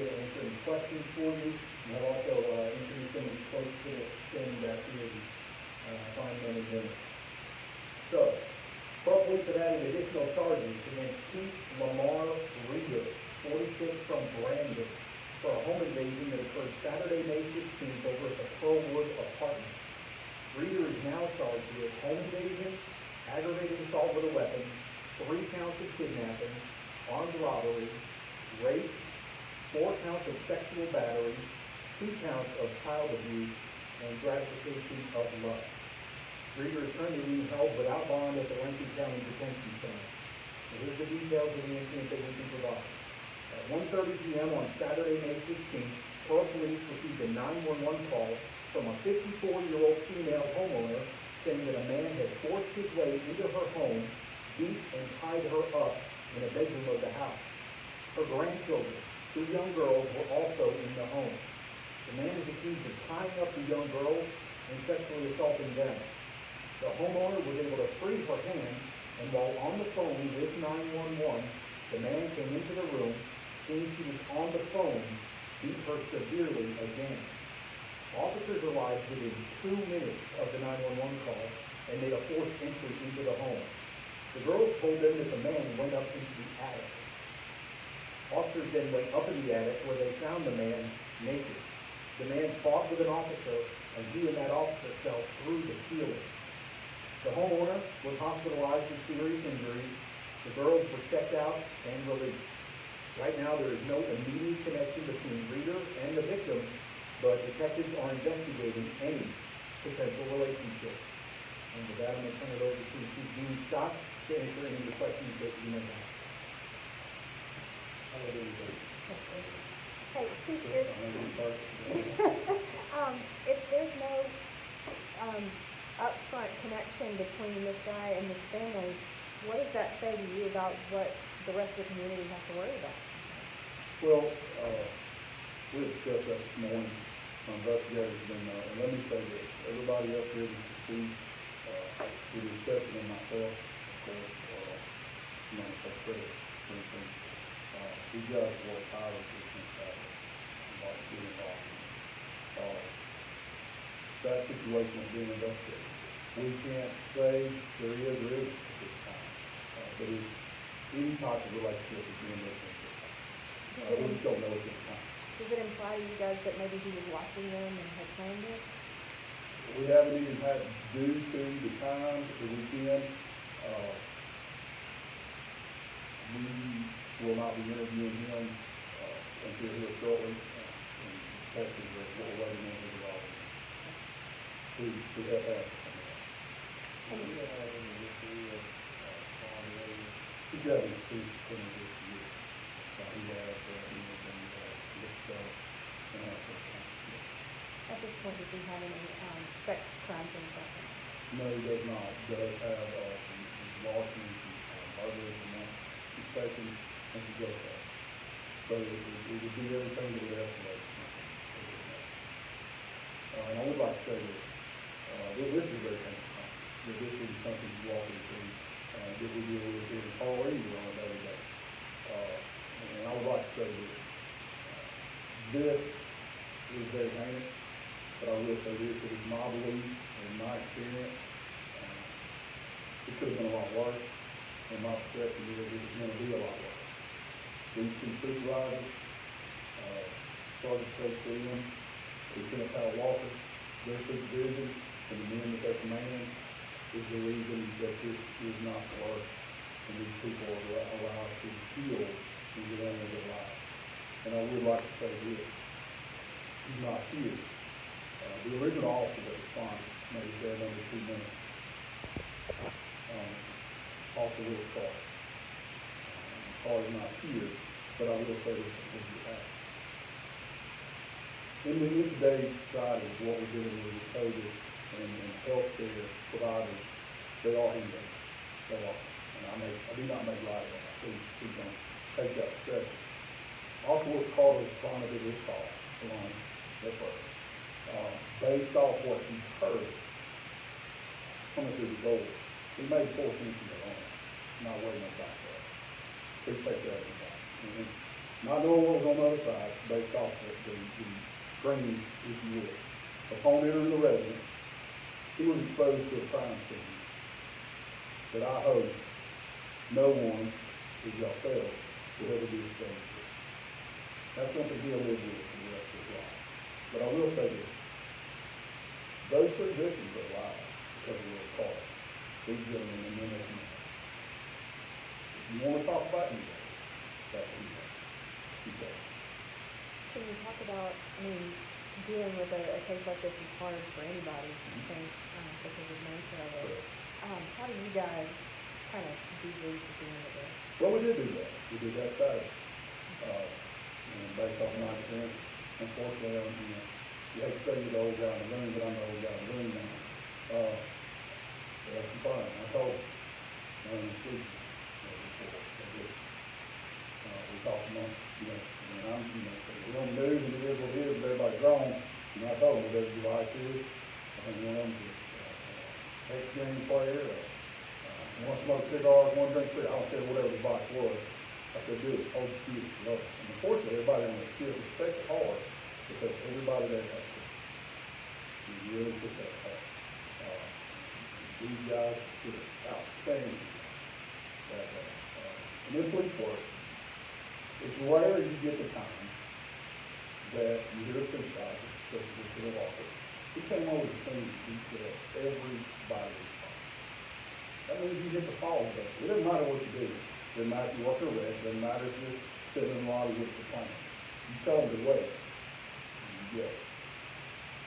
to answer any questions for you. And I'll also introduce some of these folks that are standing back here in fine men and women. So, Park Police have added additional charges against Keith Lamar Reeder, 46, from Brandon, for a home invasion that occurred Saturday, May 16th over at the Pearlwood Apartments. Reeder is now charged with home invasion, aggravated assault with a weapon, 3 counts of kidnapping, armed robbery, rape, 4 counts of sexual battery, 2 counts of child abuse, and gratification of lust. Reeder is currently being held without bond at the Lincoln County Detention Center. So here's the details of the incident that we can provide. At 1:30 p.m. on Saturday, May 16th, Pearl Police received a 911 call from a 54-year-old female homeowner saying that a man had forced his way into her home, beat and tied her up in a bedroom of the house. Her grandchildren, 2 young girls, were also in the home. The man is accused of tying up the young girls and sexually assaulting them. The homeowner was able to free her hands, and while on the phone with 911, the man came into the room, seeing she was on the phone, beat her severely again. Officers arrived within 2 minutes of the 911 call and made a forced entry into the home. The girls told them that the man went up into the attic. Officers then went up in the attic where they found the man naked. The man fought with an officer, and he and that officer fell through the ceiling. The homeowner was hospitalized with serious injuries. The girls were checked out and released. Right now, there is no immediate connection between Reeder and the victims, but detectives are investigating any potential relationship. And with that, I'm going to turn it over to Chief Dean Scott to answer any of the questions that you may have. Hey, Chief, if there's no upfront connection between this guy and this family, what does that say to you about what the rest of the community has to worry about? Well, we discussed that this morning. My investigators been, and let me say this, everybody up here that you see, with the exception of myself, of course, I'm going to take credit for instance, these guys work tirelessly since that, like getting involved. That situation is being investigated. We can't say there is or isn't at this time, but if any type of relationship is being investigated at this time. We just don't know at this time. Does it imply to you guys that maybe he was watching them and had planned this? We haven't even had, due to the time, the weekend, we will not be interviewing him until here shortly. And detectives are waiting on his involvement. To help out some of that. He's got an excuse to come in this year. He has, At this point, does he have any sex crimes in his record? No, he does not. He does have some larceny, some burglaries, and that. He's taken and some drug tests. So it would be everything that would escalate. And I would like to say this. This is very interesting. That this is something you walk into that we deal with here in Colorado on a daily basis. And I would like to say this. This is very heinous, but I will say this, it is my belief and my experience, it could have been a lot worse, and my perception is it was going to be a lot worse. These 2 supervisors, Sergeant Tracy Seaman, Lieutenant Powell Walker, their supervision, and the men that they command is the reason that this is not worse, and these people are allowed to heal and get on with their lives. And I would like to say this. He's not here. The original officer that responded made it dead under 2 minutes. Officer Will Carter. Carter's not here, but I will say this on his behalf. In today's society, what we're dealing with COVID and healthcare providers, they are human. They are. And I do not make light of that. Please don't take that perception. Officer Will Carter responded to this call alone at first. Based off what he heard coming through the door, he made 4 inches alone, not worrying about that. Please take that in account. not knowing what was on the other side, based off the screening, if you will. Upon entering the residence, he was exposed to a crime scene that I hope no one, as y'all felt, will ever be exposed to. That's something he'll live with for the rest of his life. But I will say this, those three victims are alive because of those calls. These gentlemen and men that if you want to talk about anybody, that's who you are. Okay. Can you talk about, I mean, dealing with a case like this is hard for anybody, I think, because of the nature of it. How do you guys kind of debrief at the end of this? Well, we did do that. We did that Saturday. And based off my experience, unfortunately, you hate to say you're the old guy in the room, but I'm the old guy in the room now. That's fine. I told sleep before. We talked among, and I'm, we're on the news and it is what it is, but everybody's wrong. I told them there's devices. I think one of them is ex-game player, one smoke cigars, one drink beer. I don't care whatever the box was. I said, do it. Hold the kids. Love it. And unfortunately, everybody on the shift respect it hard because everybody there has to. You really put that hard. These guys did an outstanding job. And then police work. It's rare you get the time that you hear a supervisor, such as the field officer, he came over the scene and he said, everybody is fine. That means you get the fall back. It doesn't matter what you do. It doesn't matter if you work or rest. It doesn't matter if you're sitting in the lobby with the plan. You tell them to wait. And you get it.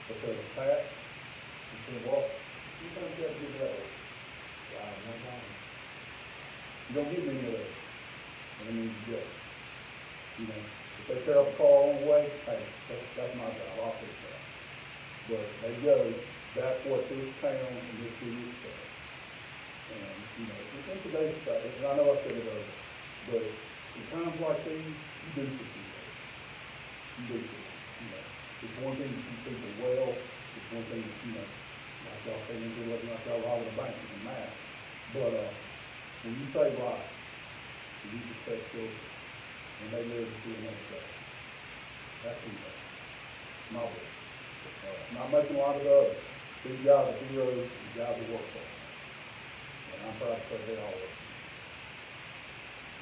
Because of Pat, he said, well, you don't get to do that way. You don't get any of that. And it means you get it. If they tear up a car on the way, hey, that's my job. I'll fix that. But they go, that's what this town and this city is for. And, in today's society, and I know I said it earlier, but in times like these, you do something. You do something. It's one thing to keep people well. It's one thing that, like y'all came into looking like y'all robbing a bank and math. But when you say life, you protect children. And they live to see another day. That's who they are. My boy. Not making a lot of the others. These guys are heroes, these guys are work for. And I'm proud to say they all work.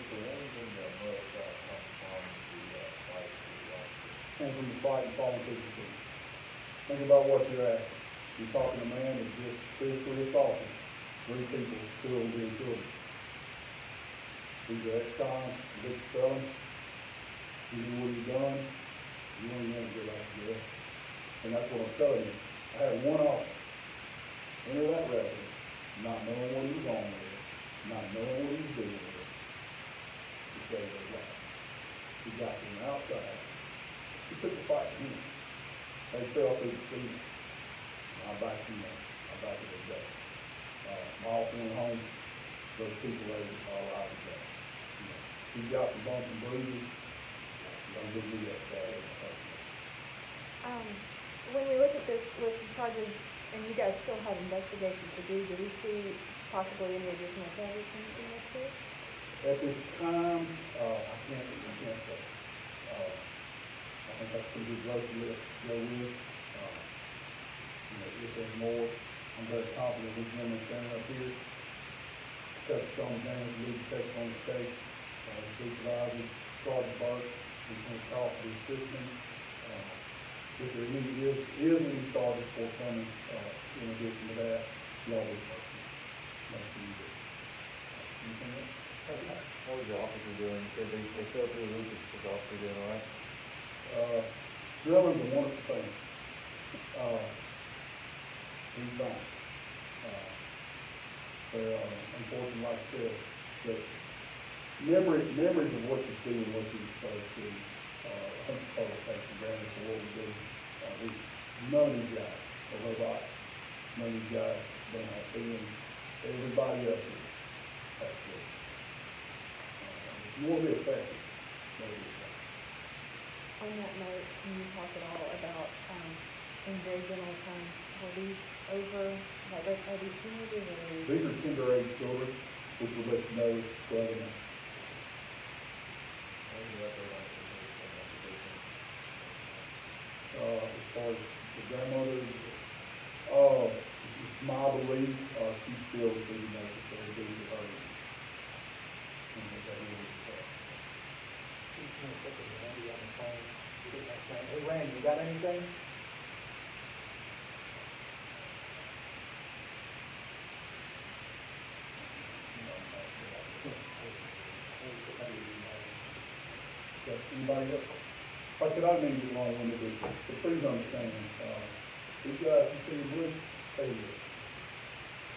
The one thing that must come from the fight Came from the fight and falling through the sea. Think about what you're asking. You're talking to a man that's just physically assaulted 3 people, 2 of them being children. He's an ex-con, big felon. You know what he's done, you don't want to get out of jail. And that's what I'm telling you. I had one officer enter that residence, not knowing what he was on with, not knowing what he was doing with it, to save his life. He got from the outside. He took the fight to him. They fell through the ceiling. I backed him up. I backed him up. My officer went home. Those people later all out of jail. He got some bumps and bruises. When we look at this list of charges, and you guys still have investigation to do we see possibly any additional charges in this case? At this time, I can't say. I think that's pretty good road to go with. If there's more, I'm very confident this gentleman standing up here. Touched on James, lead detective on the case, supervisor, Sergeant Burke. He's going to talk to the system. If there is any charges forthcoming, in addition to that, y'all will make sure you do. Anything else? What was your officer doing? You said they fell through the roof. Was the officer doing all right? Drilling's a wonderful thing. He's fine. Unfortunately, like I said, the memories of what you see and what you're exposed to, I think the total takes advantage of what we do. None of these guys are robots. None of these guys don't have feelings. Everybody up here has feelings. If you want to be effective, maybe it's effective. On that note, can you talk at all about, in very general terms, were these are these teenagers or are These are tender-age children, which will let you know it's 12 and What was your record on the grandmother, my belief, she's still receiving notice, so it'll be with her. And that is, Hey, Randy, you got anything? Okay, anybody else? Like I said, I didn't mean to be long-winded, but please understand, these guys, you see them blue, they live.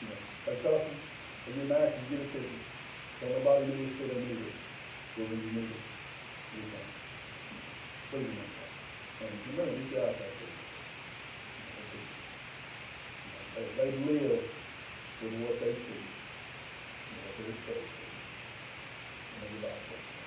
You know, they cuss them, they get mad, you get a ticket. Don't nobody do this till they need it. Well, when you need it, you know. Please remember that. And remember, these guys have to. They live with what they see, what they're exposed to. And they like that.